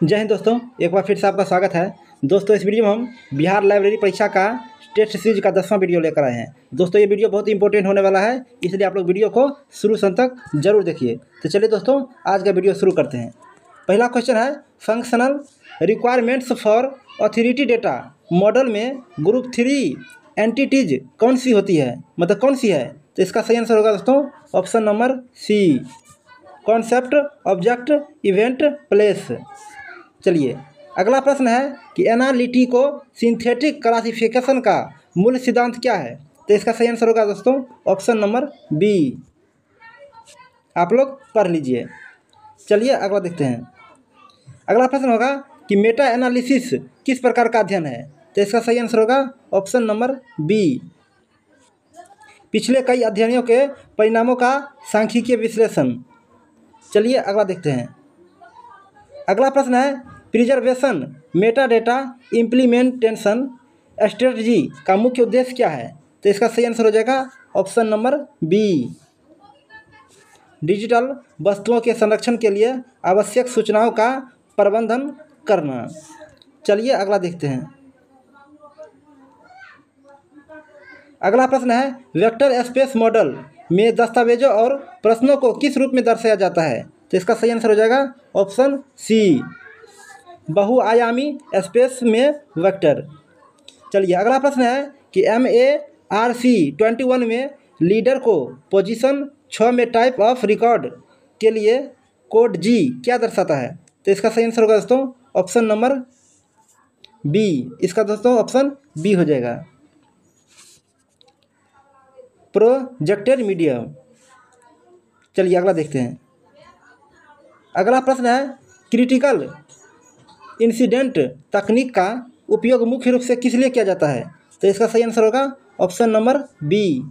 जय हिंद दोस्तों, एक बार फिर से आपका स्वागत है। दोस्तों, इस वीडियो में हम बिहार लाइब्रेरी परीक्षा का टेस्ट सीरीज का 10वां वीडियो लेकर आए हैं। दोस्तों, ये वीडियो बहुत ही इंपॉर्टेंट होने वाला है, इसलिए आप लोग वीडियो को शुरू से अंत तक जरूर देखिए। तो चलिए दोस्तों, आज का वीडियो शुरू करते हैं। पहला क्वेश्चन है, functional requirements for authority data model में ग्रुप 3 एंटिटीज कौन सी होती है, मतलब कौन सी है? तो इसका सही आंसर होगा दोस्तों option number C, concept, object, event, place. चलिए, अगला प्रश्न है कि एनालिटिको सिंथेटिक क्लासिफिकेशन का मूल सिद्धांत क्या है? तो इसका सही आंसर होगा दोस्तों ऑप्शन नंबर बी। आप लोग पढ़ लीजिए। चलिए अगला देखते हैं। अगला प्रश्न होगा कि मेटा एनालिसिस किस प्रकार का अध्ययन है? तो इसका सही आंसर होगा ऑप्शन नंबर बी, पिछले कई अध्ययनों के परिणामों का सांख्यिकीय विश्लेषण। चलिए अगला देखते हैं। अगला प्रश्न है, preservation Meta data implementation strategy का मुख्य उद्देश्य क्या है? तो इसका सही आंसर हो जाएगा ऑप्शन नंबर बी, डिजिटल वस्तुओं के संरक्षण के लिए आवश्यक सूचनाओं का प्रबंधन करना। चलिए अगला देखते हैं। अगला प्रश्न है, वेक्टर स्पेस मॉडल में दस्तावेजों और प्रश्नों को किस रूप में दर्शाया जाता है? तो इसका सही आंसर हो जाएगा ऑप्शन सी, बहुआयामी स्पेस में वेक्टर। चलिए अगला प्रश्न है कि MARC 21 में लीडर को पोजीशन 6 में टाइप ऑफ रिकॉर्ड के लिए कोड G क्या दर्शाता है? तो इसका सही आंसर होगा दोस्तों ऑप्शन नंबर बी। इसका दोस्तों ऑप्शन बी हो जाएगा, प्रोजेक्टेड मीडियम। चलिए अगला देखते हैं। अगला प्रश्न है, क्रिटिकल इंसिडेंट तकनीक का उपयोग मुख्य रूप से किस लिए किया जाता है? तो इसका सही आंसर होगा ऑप्शन नंबर बी,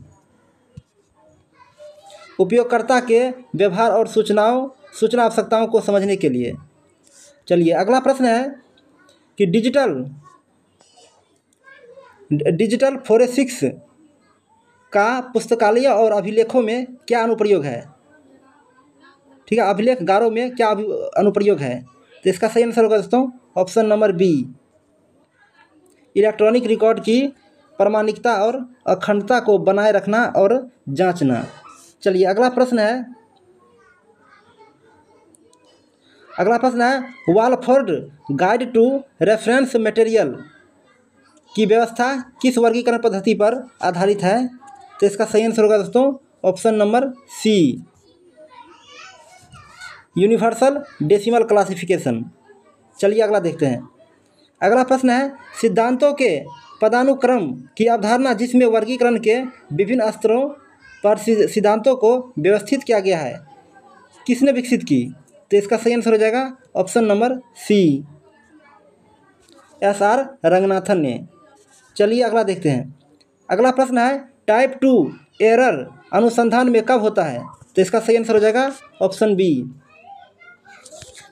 उपयोगकर्ता के व्यवहार और सूचना आवश्यकताओं को समझने के लिए। चलिए अगला प्रश्न है कि डिजिटल फोरेंसिक्स का पुस्तकालय और अभिलेखों में क्या अनुप्रयोग है? ठीक है, अभिलेखगारों में क्या अनुप्रयोग है? तो इसका सही आंसर होगा दोस्तों option number B, electronic record की प्रामाणिकता और अखंडता को बनाए रखना और जांचना। चलिए अगला प्रश्न है, Walford guide to reference material की व्यवस्था किस वर्गीकरण पद्धति पर आधारित है? तो इसका सही आंसर होगा दोस्तों option number C, universal decimal classification. चलिए अगला देखते हैं। अगला प्रश्न है, सिद्धांतों के पदानुक्रम की अवधारणा जिसमें वर्गीकरण के विभिन्न स्तरों पर सिद्धांतों को व्यवस्थित किया गया है, किसने विकसित की? तो इसका सही आंसर हो जाएगा option number C, SR Ranganathan ने। चलिए अगला देखते हैं। अगला प्रश्न है, टाइप 2 एरर अनुसंधान में कब होता है? तो इसका सही आंसर हो जाएगा ऑप्शन बी,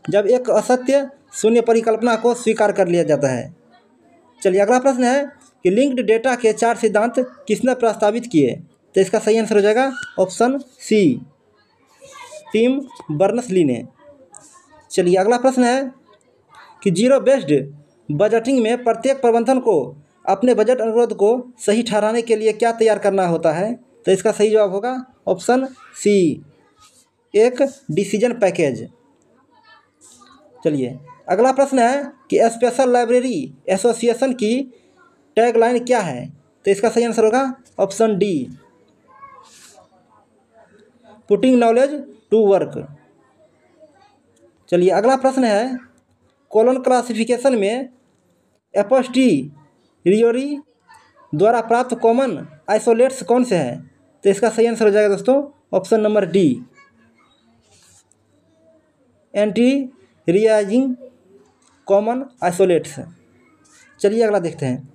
जब एक असत्य शून्य परिकल्पना को स्वीकार कर लिया जाता है। चलिए अगला प्रश्न है कि लिंक्ड डेटा के 4 सिद्धांत किसने प्रस्तावित किए? तो इसका सही आंसर हो जाएगा ऑप्शन सी, टिम बर्नर्स-ली ने। चलिए अगला प्रश्न है कि जीरो बेस्ड बजटिंग में प्रत्येक प्रबंधन को अपने बजट अनुरोध को सही ठहराने के लिए क्या तैयार करना होता है? तो इसका सही जवाब होगा ऑप्शन सी, एक डिसीजन पैकेज। चलिए अगला प्रश्न है कि स्पेशल लाइब्रेरी एसोसिएशन की टैगलाइन क्या है? तो इसका सही आंसर होगा option D, putting knowledge to work. चलिए अगला प्रश्न है, कोलन क्लासिफिकेशन में एपोस्टीरियोरी द्वारा प्राप्त कॉमन आइसोलेट्स कौन से हैं? तो इसका सही आंसर हो जाएगा दोस्तों option number D, anti raising common isolates. चलिए अगला देखते हैं।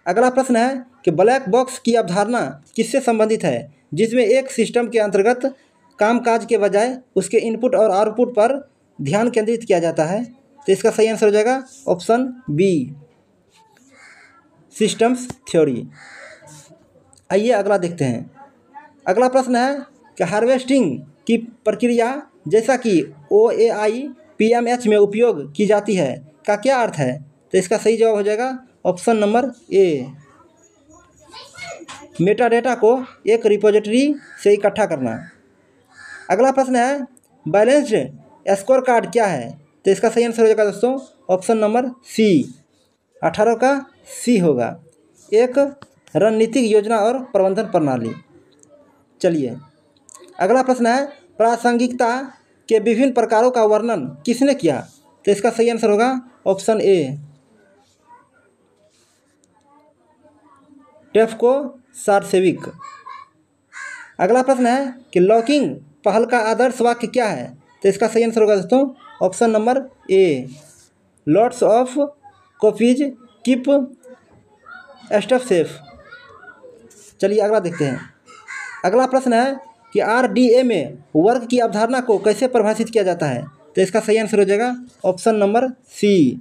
अगला प्रश्न है कि ब्लैक बॉक्स की अवधारणा किससे संबंधित है, जिसमें एक सिस्टम के अंतर्गत कामकाज के बजाय उसके इनपुट और आउटपुट पर ध्यान केंद्रित किया जाता है? तो इसका सही आंसर हो जाएगा ऑप्शन बी, सिस्टम्स थ्योरी। आइए अगला देखते हैं। अगला प्रश्न है कि हार्वेस्टिंग की प्रक्रिया जैसा कि OAI, PMH में उपयोग की जाती है का क्या अर्थ है? तो इसका सही जवाब हो जाएगा ऑप्शन नंबर ए, मेटाडेटा को एक रिपोजिटरी से इकट्ठा करना। अगला प्रश्न है बैलेंस्ड स्कोर कार्ड क्या है? तो इसका सही आंसर हो जाएगा दोस्तों ऑप्शन नंबर सी, 18 का सी होगा, एक रणनीतिक योजना और प्रबंधन प्रणाली। चलिए अगला प्रश्न है प्रासंगिकता के विभिन्न प्रकारों का वर्णन किसने किया? तो इसका सही आंसर होगा ऑप्शन ए, टेफ्को सारसेविक। अगला प्रश्न है कि लॉकिंग पहल का आदर्श वाक्य क्या है? तो इसका सही आंसर होगा दोस्तों option number A, lots of copies keep stuff safe. चलिए अगला देखते हैं। अगला प्रश्न है कि RDA में वर्ग की अवधारणा को कैसे परिभाषित किया जाता है? तो इसका सही आंसर हो जाएगा ऑप्शन नंबर सी,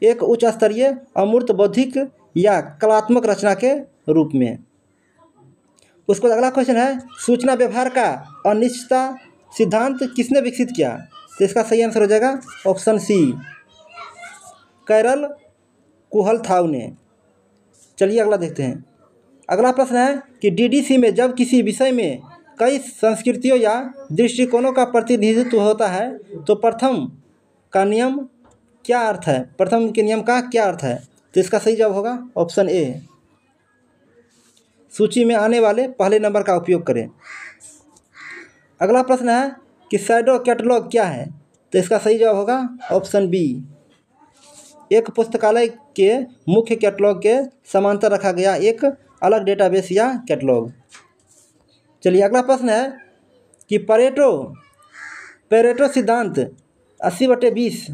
एक उच्च स्तरीय अमूर्त बौद्धिक या कलात्मक रचना के रूप में। उसके बाद अगला क्वेश्चन है सूचना व्यवहार का अनिश्चितता सिद्धांत किसने विकसित किया? तो इसका सही आंसर हो जाएगा ऑप्शन सी, कैरल कुहलथाउ ने। चलिए अगला देखते हैं। अगला प्रश्न है कि DDC में जब किसी विषय में कई संस्कृतियों या दृष्टिकोणों का प्रतिनिधित्व होता है तो प्रथम का नियम क्या अर्थ है? प्रथम के नियम का क्या अर्थ है? तो इसका सही जवाब होगा ऑप्शन ए, सूची में आने वाले पहले नंबर का उपयोग करें। अगला प्रश्न है कि शैडो कैटलॉग क्या है? तो इसका सही जवाब होगा ऑप्शन बी, एक पुस्तकालय के मुख्य कैटलॉग के समांतर रखा गया एक अलग डेटाबेस या कैटलॉग। चलिए अगला प्रश्न है कि पेरेटो सिद्धांत 80/20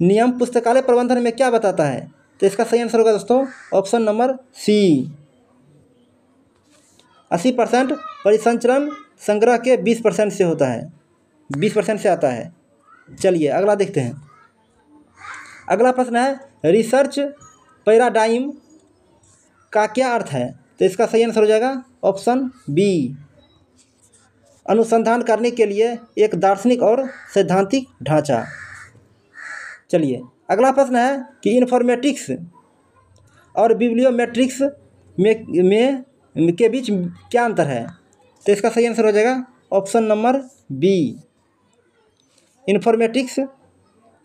नियम पुस्तकालय प्रबंधन में क्या बताता है? तो इसका सही आंसर होगा दोस्तों ऑप्शन नंबर सी, 80% परिसंचरण संग्रह के 20% से होता है, 20% से आता है। चलिए अगला देखते हैं। अगला प्रश्न है रिसर्च पैराडाइम का क्या अर्थ है? तो इसका सही आंसर हो जाएगा ऑप्शन बी, अनुसंधान करने के लिए एक दार्शनिक और सैद्धांतिक ढांचा। चलिए अगला प्रश्न है कि इन्फॉर्मेटिक्स और बिब्लियोमेट्रिक्स में के बीच क्या अंतर है? तो इसका सही आंसर हो जाएगा ऑप्शन नंबर बी, इन्फॉर्मेटिक्स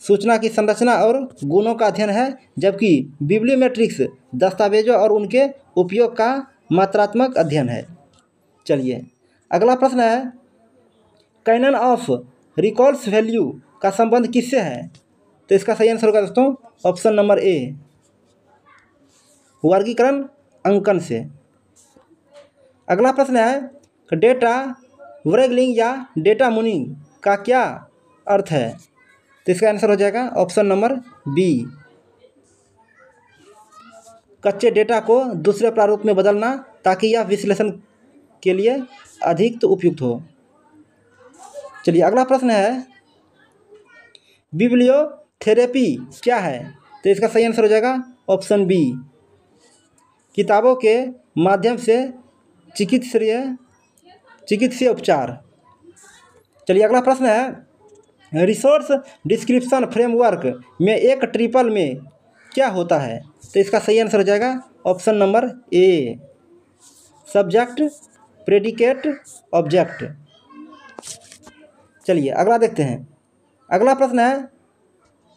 सूचना की संरचना और गुणों का अध्ययन है जबकि बिब्लियोमेट्रिक्स दस्तावेजों और उनके उपयोग का मात्रात्मक अध्ययन है। चलिए अगला प्रश्न है कैनन ऑफ रिकॉल्स वैल्यू का संबंध किससे है? तो इसका सही आंसर होगा दोस्तों ऑप्शन नंबर ए, वर्गीकरण अंकन से। अगला प्रश्न है डेटा व्रेगलिंग या डेटा मुनिंग का क्या अर्थ है? तो इसका आंसर हो जाएगा ऑप्शन नंबर बी, कच्चे डेटा को दूसरे प्रारूप में बदलना ताकि यह विश्लेषण के लिए अधिक उपयुक्त हो। चलिए अगला प्रश्न है बिब्लियोथेरेपी क्या है? तो इसका सही आंसर हो जाएगा ऑप्शन बी, किताबों के माध्यम से चिकित्सीय उपचार। चलिए अगला प्रश्न है रिसोर्स डिस्क्रिप्शन फ्रेमवर्क में एक ट्रिपल में क्या होता है? तो इसका सही आंसर हो जाएगा option number A, subject predicate object. चलिए अगला देखते हैं। अगला प्रश्न है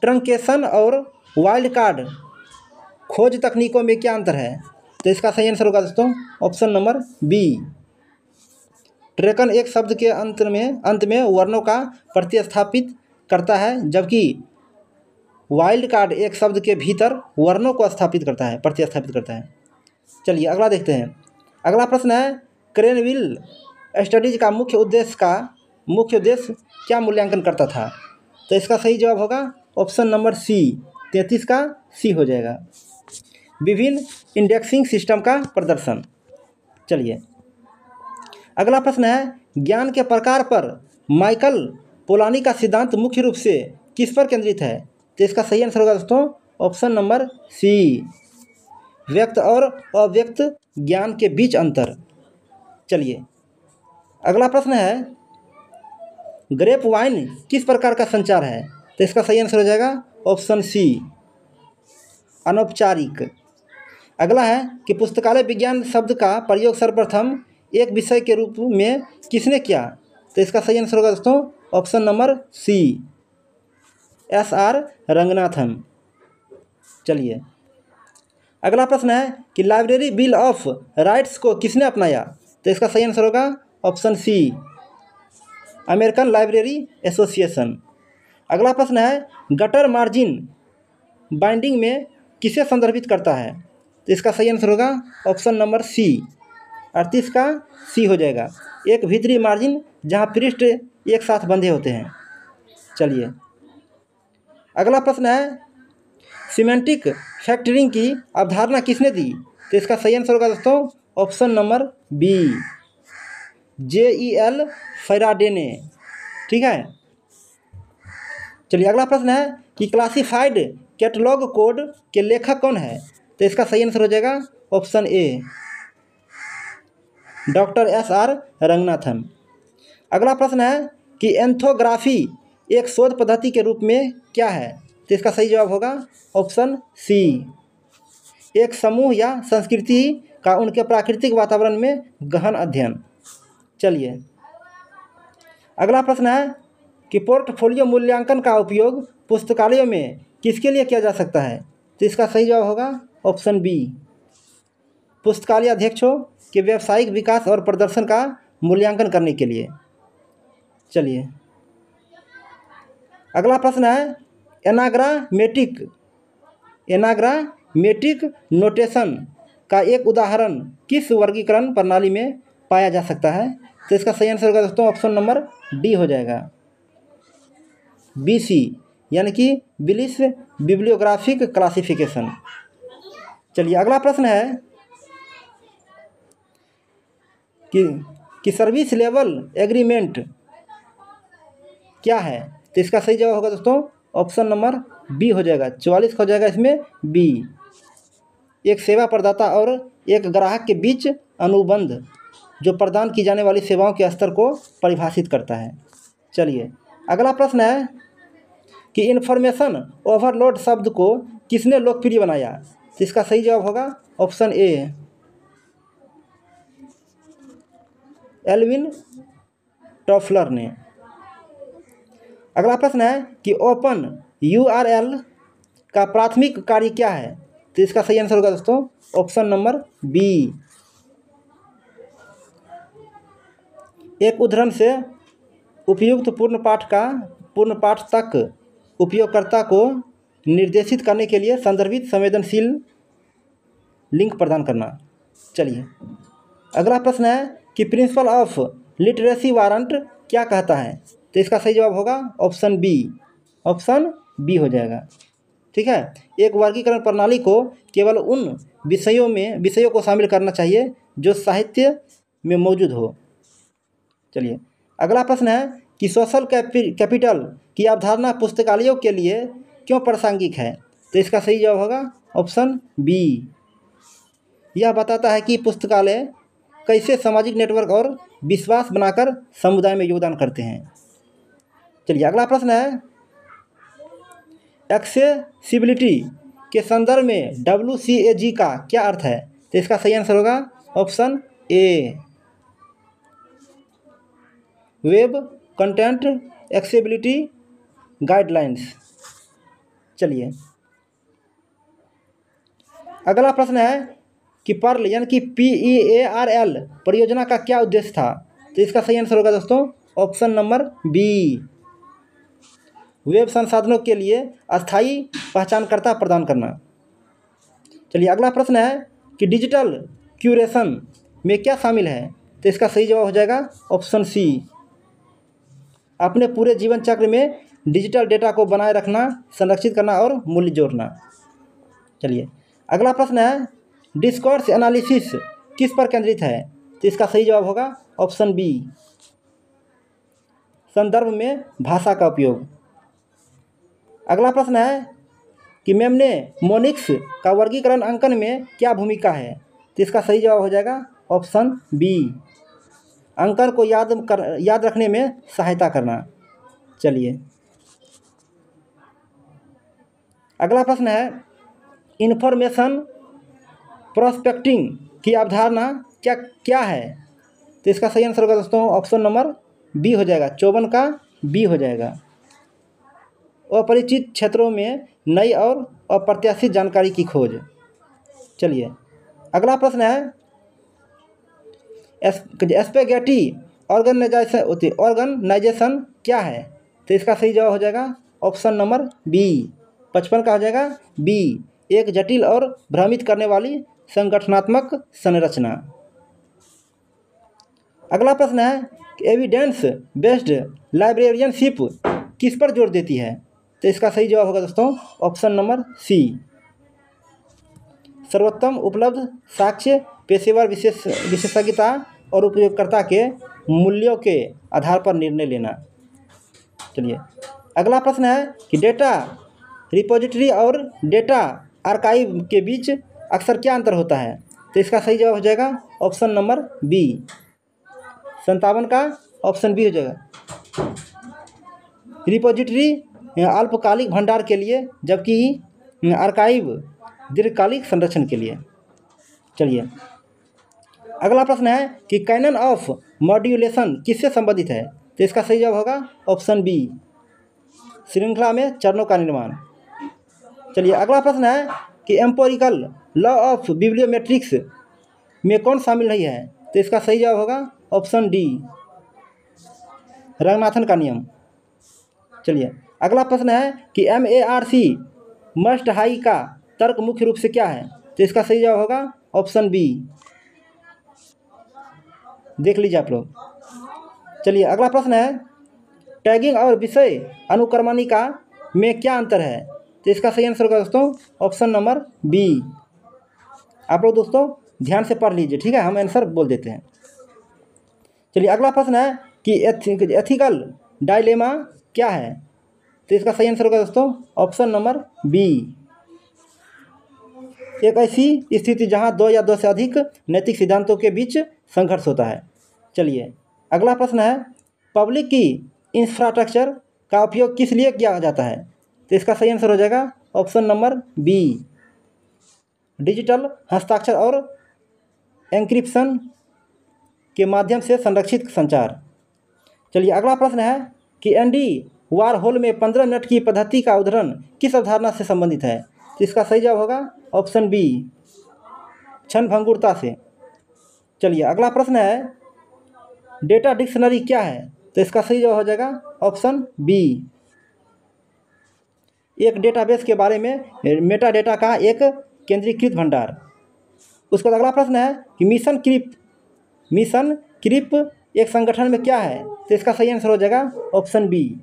ट्रंकेशन और वाइल्ड कार्ड खोज तकनीकों में क्या अंतर है? तो इसका सही आंसर होगा दोस्तों ऑप्शन नंबर बी, ट्रेकन एक शब्द के अंत में वर्णों का प्रतिस्थापित करता है जबकि वाइल्ड कार्ड एक शब्द के भीतर वर्णों को प्रतिस्थापित करता है। चलिए अगला देखते हैं। अगला प्रश्न है क्रेनविल स्टडीज का मुख्य उद्देश्य क्या मूल्यांकन करता था? तो इसका सही जवाब होगा ऑप्शन नंबर सी, 33 का सी हो जाएगा, विभिन्न इंडेक्सिंग सिस्टम का प्रदर्शन। चलिए अगला प्रश्न है ज्ञान के प्रकार पर माइकल पोलानी का सिद्धांत मुख्य रूप से किस पर केंद्रित है? तो इसका सही आंसर होगा दोस्तों ऑप्शन नंबर सी, व्यक्त और अव्यक्त ज्ञान के बीच अंतर। चलिए अगला प्रश्न है ग्रेप वाइन किस प्रकार का संचार है? तो इसका सही आंसर हो जाएगा ऑप्शन सी, अनौपचारिक। अगला है कि पुस्तकालय विज्ञान शब्द का प्रयोग सर्वप्रथम एक विषय के रूप में किसने किया? तो इसका सही आंसर होगा दोस्तों option number C, SR Ranganathan. चलिए अगला प्रश्न है कि लाइब्रेरी बिल ऑफ राइट्स को किसने अपनाया? तो इसका सही आंसर होगा option C, American library association. अगला प्रश्न है गटर मार्जिन बाइंडिंग में किसे संदर्भित करता है? तो इसका सही आंसर होगा ऑप्शन नंबर सी, 38 का सी हो जाएगा, एक भीतरी मार्जिन जहां पृष्ठ एक साथ बंधे होते हैं। चलिए अगला प्रश्न है सिमेंटिक फैक्टरिंग की अवधारणा किसने दी? तो इसका सही आंसर होगा दोस्तों option number B, JEL Faraday ने। ठीक है। चलिए अगला प्रश्न है कि क्लासिफाइड कैटलॉग कोड के लेखक कौन है? तो इसका सही आंसर हो जाएगा option A, doctor SR Ranganathan. अगला प्रश्न है कि एंथोग्राफी एक शोध पद्धति के रूप में क्या है? तो इसका सही जवाब होगा ऑप्शन सी, एक समूह या संस्कृति का उनके प्राकृतिक वातावरण में गहन अध्ययन। चलिए अगला प्रश्न है कि पोर्टफोलियो मूल्यांकन का उपयोग पुस्तकालयों में किसके लिए किया जा सकता है? तो इसका सही जवाब होगा ऑप्शन बी, पुस्तकालय अध्यक्षों के व्यावसायिक विकास और प्रदर्शन का मूल्यांकन करने के लिए। चलिए अगला प्रश्न है एनाग्रामेटिक नोटेशन का एक उदाहरण किस वर्गीकरण प्रणाली में पाया जा सकता है? तो इसका सही आंसर होगा दोस्तों ऑप्शन नंबर डी हो जाएगा, BC, यानी कि बिलिस बिब्लियोग्राफिक क्लासिफिकेशन। चलिए अगला प्रश्न है कि सर्विस लेवल एग्रीमेंट क्या है? तो इसका सही जवाब होगा दोस्तों ऑप्शन नंबर बी हो जाएगा, 44 हो जाएगा इसमें बी, एक सेवा प्रदाता और एक ग्राहक के बीच अनुबंध जो प्रदान की जाने वाली सेवाओं के स्तर को परिभाषित करता है। चलिए अगला प्रश्न है कि इन्फॉर्मेशन ओवरलोड शब्द को किसने लोकप्रिय बनाया? तो इसका सही जवाब होगा ऑप्शन ए, एल्विन टॉफलर ने। अगला प्रश्न है कि ओपन URL का प्राथमिक कार्य क्या है? तो इसका सही आंसर होगा दोस्तों ऑप्शन नंबर बी, एक उद्धरण से उपयुक्त पूर्ण पाठ तक उपयोगकर्ता को निर्देशित करने के लिए संदर्भित संवेदनशील लिंक प्रदान करना। चलिए अगला प्रश्न है कि प्रिंसिपल ऑफ लिटरेसी वारंट क्या कहता है? तो इसका सही जवाब होगा ऑप्शन बी हो जाएगा। ठीक है, एक वर्गीकरण प्रणाली को केवल उन विषयों को शामिल करना चाहिए जो साहित्य में मौजूद हो। चलिए अगला प्रश्न है कि सोशल कैपिटल की अवधारणा पुस्तकालयों के लिए क्यों प्रासंगिक है? तो इसका सही जवाब होगा ऑप्शन बी, यह बताता है कि पुस्तकालय कैसे सामाजिक नेटवर्क और विश्वास बनाकर समुदाय में योगदान करते हैं। चलिए अगला प्रश्न है एक्सेसिबिलिटी के संदर्भ में WCAG का क्या अर्थ है? तो इसका सही आंसर होगा ऑप्शन ए, वेब कंटेंट एक्सेसिबिलिटी गाइडलाइंस। चलिए अगला प्रश्न है कि पर्ल यानी कि PEARL परियोजना का क्या उद्देश्य था? तो इसका सही आंसर होगा दोस्तों ऑप्शन नंबर बी, वेब संसाधनों के लिए अस्थायी पहचानकर्ता प्रदान करना। चलिए अगला प्रश्न है कि डिजिटल क्यूरेशन में क्या शामिल है? तो इसका सही जवाब हो जाएगा ऑप्शन सी, अपने पूरे जीवन चक्र में डिजिटल डेटा को बनाए रखना, संरक्षित करना और मूल्य जोड़ना। चलिए अगला प्रश्न है डिस्कोर्स एनालिसिस किस पर केंद्रित है? तो इसका सही जवाब होगा ऑप्शन बी, संदर्भ में भाषा का उपयोग। अगला प्रश्न है कि मेमनेमोनिक्स का वर्गीकरण अंकन में क्या भूमिका है? तो इसका सही जवाब हो जाएगा ऑप्शन बी, अंकन को याद रखने में सहायता करना। चलिए अगला प्रश्न है, इन्फॉर्मेशन प्रोस्पेक्टिंग की अवधारणा क्या क्या है? तो इसका सही आंसर होगा दोस्तों ऑप्शन नंबर बी हो जाएगा, 54 का बी हो जाएगा। अपरिचित क्षेत्रों में नई और अप्रत्याशित जानकारी की खोज। चलिए अगला प्रश्न है, स्पेगेटी ऑर्गेनाइजेशन क्या है? तो इसका सही जवाब हो जाएगा ऑप्शन नंबर बी, 55 का हो जाएगा बी, एक जटिल और भ्रमित करने वाली संगठनात्मक संरचना। अगला प्रश्न है, एविडेंस बेस्ड लाइब्रेरियनशिप किस पर जोर देती है? तो इसका सही जवाब होगा दोस्तों ऑप्शन नंबर सी, सर्वोत्तम उपलब्ध साक्ष्य, पेशेवर विशेषज्ञता और उपयोगकर्ता के मूल्यों के आधार पर निर्णय लेना। चलिए अगला प्रश्न है कि डेटा रिपोजिटरी और डेटा आर्काइव के बीच अक्सर क्या अंतर होता है? तो इसका सही जवाब हो जाएगा ऑप्शन नंबर बी, 57 का ऑप्शन बी हो जाएगा। रिपोजिटरी अल्पकालिक भंडार के लिए, जबकि आर्काइव दीर्घकालिक संरक्षण के लिए। चलिए अगला प्रश्न है कि कैनन ऑफ मॉड्यूलेशन किससे संबंधित है? तो इसका सही जवाब होगा ऑप्शन बी, श्रृंखला में चरणों का निर्माण। चलिए अगला प्रश्न है कि एम्पोरिकल लॉ ऑफ बिब्लियोमेट्रिक्स में कौन शामिल नहीं है? तो इसका सही जवाब होगा ऑप्शन डी, रंगनाथन का नियम। चलिए अगला प्रश्न है कि MARC मस्ट हाई का तर्क मुख्य रूप से क्या है? तो इसका सही जवाब होगा ऑप्शन बी, देख लीजिए आप लोग। चलिए अगला प्रश्न है, टैगिंग और विषय अनुक्रमणिका में क्या अंतर है? तो इसका सही आंसर होगा दोस्तों ऑप्शन नंबर बी। आप लोग दोस्तों ध्यान से पढ़ लीजिए, ठीक है, हम आंसर बोल देते हैं। चलिए अगला प्रश्न है कि एथिकल डायलेमा क्या है? तो इसका सही आंसर होगा दोस्तों ऑप्शन नंबर बी, एक ऐसी स्थिति जहां दो या दो से अधिक नैतिक सिद्धांतों के बीच संघर्ष होता है। चलिए अगला प्रश्न है, पब्लिक की इंफ्रास्ट्रक्चर का उपयोग किस लिए किया जाता है? तो इसका सही आंसर हो जाएगा ऑप्शन नंबर बी, डिजिटल हस्ताक्षर और एन्क्रिप्शन के माध्यम से संरक्षित संचार। चलिए अगला प्रश्न है कि एंडी वारहोल में 15 मिनट की पद्धति का उदाहरण किस अवधारणा से संबंधित है? तो इसका सही जवाब होगा ऑप्शन बी, क्षणभंगुरता से। चलिए अगला प्रश्न है, डेटा डिक्शनरी क्या है? तो इसका सही जवाब हो जाएगा ऑप्शन बी, एक डेटाबेस के बारे में मेटा डेटा का एक केंद्रीकृत भंडार। उसके बाद अगला प्रश्न है कि मिशन क्रिप एक संगठन में क्या है? तो इसका सही आंसर हो जाएगा ऑप्शन बी,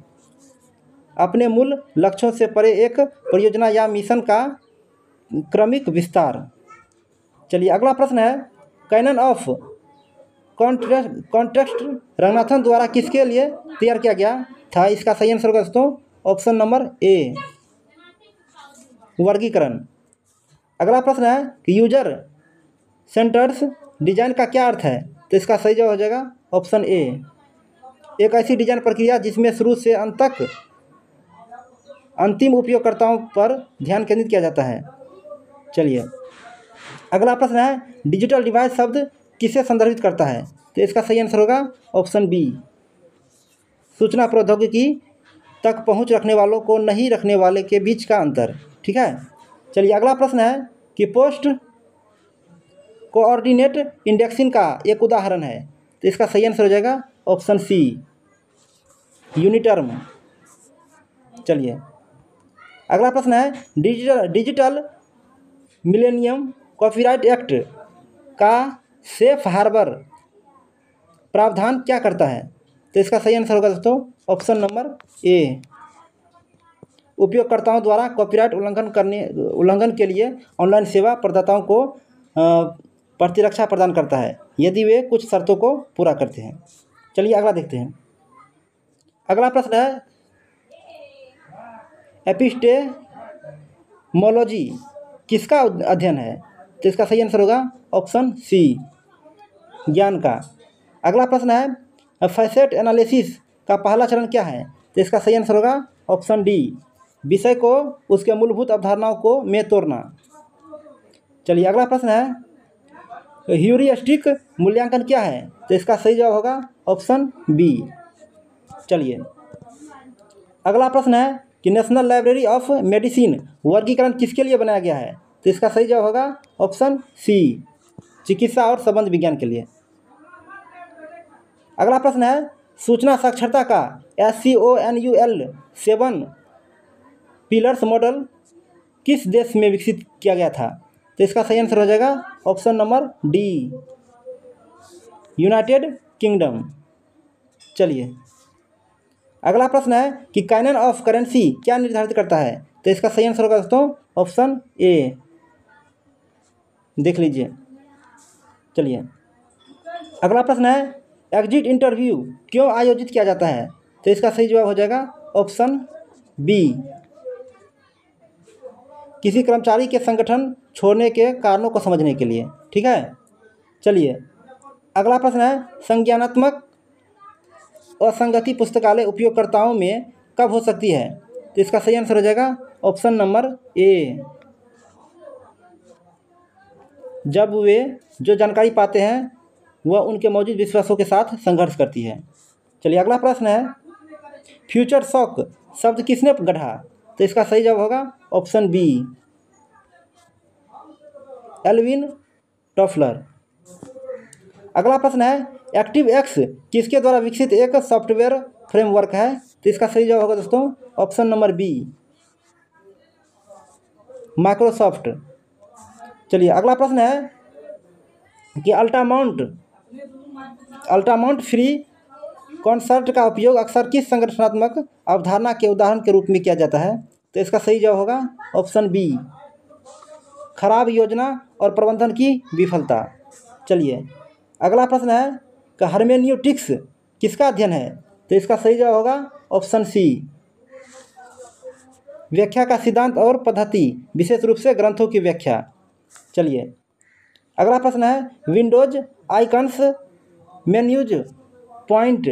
अपने मूल लक्ष्यों से परे एक परियोजना या मिशन का क्रमिक विस्तार। चलिए अगला प्रश्न है, कैनन ऑफ कॉन्टेक्स्ट रंगनाथन द्वारा किसके लिए तैयार किया गया था? इसका सही आंसर होगा दोस्तों ऑप्शन नंबर ए, वर्गीकरण। अगला प्रश्न है कि यूजर सेंटर्स डिजाइन का क्या अर्थ है? तो इसका सही जवाब हो जाएगा ऑप्शन ए, एक ऐसी डिजाइन प्रक्रिया जिसमें शुरू से अंत तक अंतिम उपयोगकर्ताओं पर ध्यान केंद्रित किया जाता है। चलिए अगला प्रश्न है, डिजिटल डिवाइस शब्द किसे संदर्भित करता है? तो इसका सही आंसर होगा ऑप्शन बी, सूचना प्रौद्योगिकी तक पहुंच रखने वालों को नहीं रखने वाले के बीच का अंतर। ठीक है। चलिए अगला प्रश्न है कि पोस्ट कोऑर्डिनेट इंडेक्सिंग का एक उदाहरण है। तो इसका सही आंसर हो जाएगा ऑप्शन सी, यूनिटर्म। चलिए अगला प्रश्न है, डिजिटल मिलेनियम कॉपीराइट एक्ट का सेफ हार्बर प्रावधान क्या करता है? तो इसका सही आंसर होगा दोस्तों ऑप्शन नंबर ए, उपयोगकर्ताओं द्वारा कॉपीराइट उल्लंघन के लिए ऑनलाइन सेवा प्रदाताओं को प्रतिरक्षा प्रदान करता है यदि वे कुछ शर्तों को पूरा करते हैं। चलिए अगला देखते हैं। अगला प्रश्न है, एपिस्टेमोलॉजी किसका अध्ययन है? तो इसका सही आंसर होगा ऑप्शन सी, ज्ञान का। अगला प्रश्न है, फैसेट एनालिसिस का पहला चरण क्या है? तो तो इसका सही आंसर होगा ऑप्शन डी, विषय को उसके मूलभूत अवधारणाओं को में तोड़ना। चलिए अगला प्रश्न है, ह्यूरिस्टिक मूल्यांकन क्या है? तो इसका सही जवाब होगा ऑप्शन बी। चलिए अगला प्रश्न है कि नेशनल लाइब्रेरी ऑफ मेडिसिन वर्गीकरण किसके लिए बनाया गया है? तो इसका सही जवाब होगा ऑप्शन सी, चिकित्सा और संबंध विज्ञान के लिए। अगला प्रश्न है, सूचना साक्षरता का SCONUL 7 पिलर्स मॉडल किस देश में विकसित किया गया था? तो इसका सही आंसर हो जाएगा option number D, United kingdom. चलिए अगला प्रश्न है कि कैनन ऑफ करेंसी क्या निर्धारित करता है? तो इसका सही आंसर होगा दोस्तों ऑप्शन ए, देख लीजिए। चलिए अगला प्रश्न है, एग्जिट इंटरव्यू क्यों आयोजित किया जाता है? तो इसका सही जवाब हो जाएगा ऑप्शन बी, किसी कर्मचारी के संगठन छोड़ने के कारणों को समझने के लिए। ठीक है। चलिए अगला प्रश्न है, संज्ञानात्मक असंगति पुस्तकालय उपयोगकर्ताओं में कब हो सकती है? तो इसका सही आंसर हो जाएगा ऑप्शन नंबर ए, जब वे जो जानकारी पाते हैं वह उनके मौजूद विश्वासों के साथ संघर्ष करती है। चलिए अगला प्रश्न है, फ्यूचर शॉक शब्द किसने गढ़ा? तो इसका सही जवाब होगा ऑप्शन बी, एल्विन टॉफलर। अगला प्रश्न है, एक्टिव एक्स किसके द्वारा विकसित एक सॉफ्टवेयर फ्रेमवर्क है? तो इसका सही जवाब होगा दोस्तों ऑप्शन नंबर बी, माइक्रोसॉफ्ट। चलिए अगला प्रश्न है कि अल्टामाउंट फ्री कॉन्सर्ट का उपयोग अक्सर किस संगठनात्मक अवधारणा के उदाहरण के रूप में किया जाता है? तो इसका सही जवाब होगा ऑप्शन बी, खराब योजना और प्रबंधन की विफलता। चलिए अगला प्रश्न है कि हर्मेन्यूटिक्स किसका अध्ययन है? तो इसका सही जवाब होगा ऑप्शन सी, व्याख्या का सिद्धांत और पद्धति, विशेष रूप से ग्रंथों की व्याख्या। चलिए अगला प्रश्न है, Windows icons menus point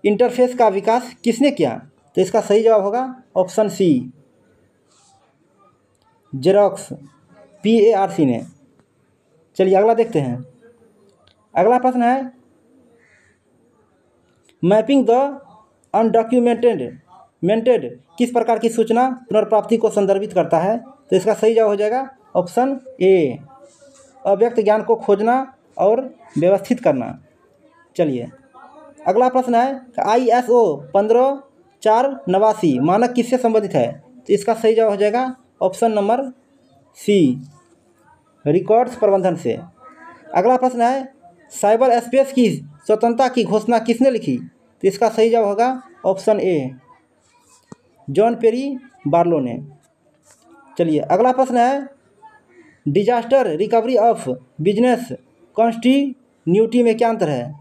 interface का विकास किसने किया? तो इसका सही जवाब होगा ऑप्शन सी, जेरोक्स PARC ने। चलिए अगला देखते हैं। अगला प्रश्न है, मैपिंग द अनडॉक्यूमेंटेड किस प्रकार की सूचना पुनर्प्राप्ति को संदर्भित करता है? तो इसका सही जवाब हो जाएगा ऑप्शन ए, अव्यक्त ज्ञान को खोजना और व्यवस्थित करना। चलिए अगला प्रश्न है, ISO 15489 मानक किससे संबंधित है? तो इसका सही जवाब हो जाएगा ऑप्शन नंबर सी, रिकॉर्ड्स प्रबंधन से। अगला प्रश्न है, साइबर स्पेस की स्वतंत्रता की घोषणा किसने लिखी? तो इसका सही जवाब होगा option A, John Perry Barlow ने। चलिए अगला प्रश्न है, disaster recovery of business continuity में क्या अंतर है?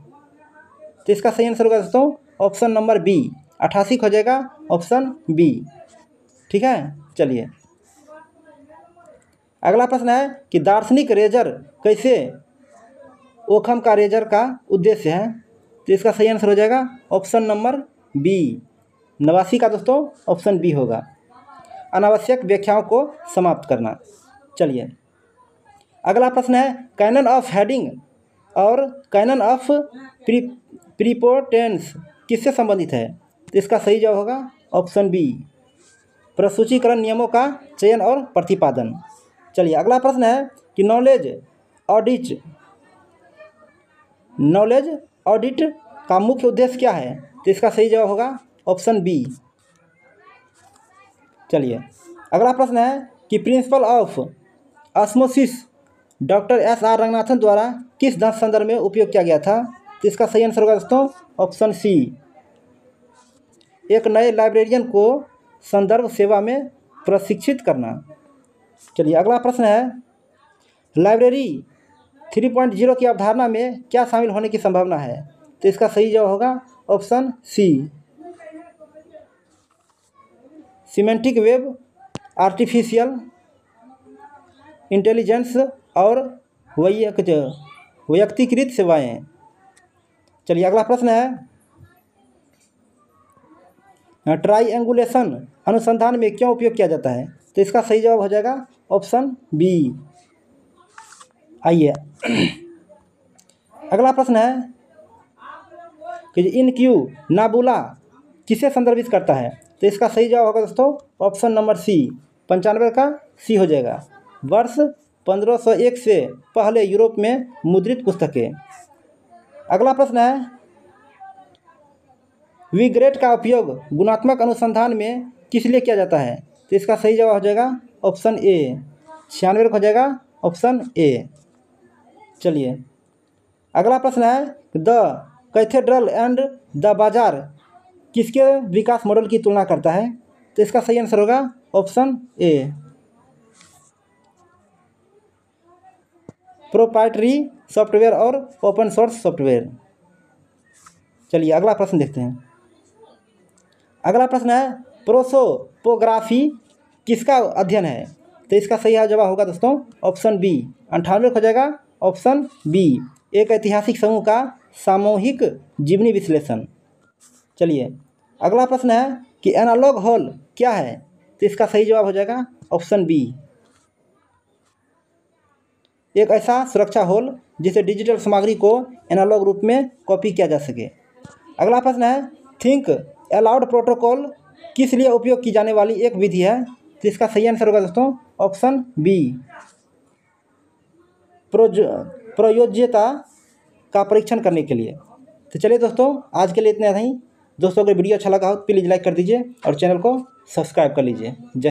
तो इसका सही आंसर होगा दोस्तों ऑप्शन नंबर बी, 88 हो जाएगा ऑप्शन बी। ठीक है। चलिए अगला प्रश्न है कि दार्शनिक रेजर कैसे ओखम का रेजर का उद्देश्य है? तो इसका सही आंसर हो जाएगा ऑप्शन नंबर बी, 89 का दोस्तों ऑप्शन बी होगा, अनावश्यक व्याख्याओं को समाप्त करना। चलिए अगला प्रश्न है, कैनन ऑफ हेडिंग और कैनन ऑफ प्रीपोर्टेंस किससे संबंधित है? तो इसका सही जवाब होगा ऑप्शन बी, प्रसूचीकरण नियमों का चयन और प्रतिपादन। चलिए अगला प्रश्न है कि नॉलेज ऑडिट का मुख्य उद्देश्य क्या है? तो इसका सही जवाब होगा ऑप्शन बी। चलिए अगला प्रश्न है कि principle of osmosis doctor SR Ranganathan द्वारा किस संदर्भ में उपयोग किया गया था? तो इसका सही आंसर होगा दोस्तों ऑप्शन सी, एक नए लाइब्रेरियन को संदर्भ सेवा में प्रशिक्षित करना। चलिए अगला प्रश्न है, लाइब्रेरी 3.0 की अवधारणा में क्या शामिल होने की संभावना है? तो इसका सही जवाब होगा option C, semantic web, artificial intelligence और वैयक्तिकृत सेवाएं। चलिए अगला प्रश्न है, ट्राईएंगुलेशन अनुसंधान में क्यों उपयोग किया जाता है? तो इसका सही जवाब हो जाएगा ऑप्शन बी। आइए अगला प्रश्न है कि इन क्यू नाबुला किसे संदर्भित करता है? तो इसका सही जवाब होगा दोस्तों ऑप्शन नंबर सी, 95 का सी हो जाएगा। वर्ष 1501 से पहले यूरोप में मुद्रित पुस्तकें। अगला प्रश्न है विग्रेट का उपयोग गुणात्मक अनुसंधान में किस लिए किया जाता है? तो इसका सही जवाब हो जाएगा ऑप्शन ए, 96 हो जाएगा ऑप्शन ए। चलिए अगला प्रश्न है द कैथेड्रल एंड द बाजार किसके विकास मॉडल की तुलना करता है? तो इसका सही आंसर होगा ऑप्शन ए, प्रोप्राइटरी सॉफ्टवेयर और ओपन सोर्स सॉफ्टवेयर। चलिए अगला प्रश्न देखते हैं। अगला प्रश्न है प्रोसोपोग्राफी किसका अध्ययन है? तो इसका सही जवाब होगा दोस्तों ऑप्शन बी, 98 हो जाएगा ऑप्शन बी, एक ऐतिहासिक समूह का सामूहिक जीवनी विश्लेषण। चलिए अगला प्रश्न है कि एनालॉग हॉल क्या है? तो इसका सही जवाब हो जाएगा ऑप्शन बी, एक ऐसा सुरक्षा होल जिसे डिजिटल सामग्री को एनालॉग रूप में कॉपी किया जा सके। अगला प्रश्न है थिंक अलाउड प्रोटोकॉल किस लिए उपयोग की जाने वाली एक विधि है? तो इसका सही आंसर होगा दोस्तों ऑप्शन बी, प्रयोज्यता का परीक्षण करने के लिए। तो चलिए दोस्तों आज के लिए इतना ही। दोस्तों अगर वीडियो अच्छा लगा हो प्लीज़ लाइक कर दीजिए और चैनल को सब्सक्राइब कर लीजिए।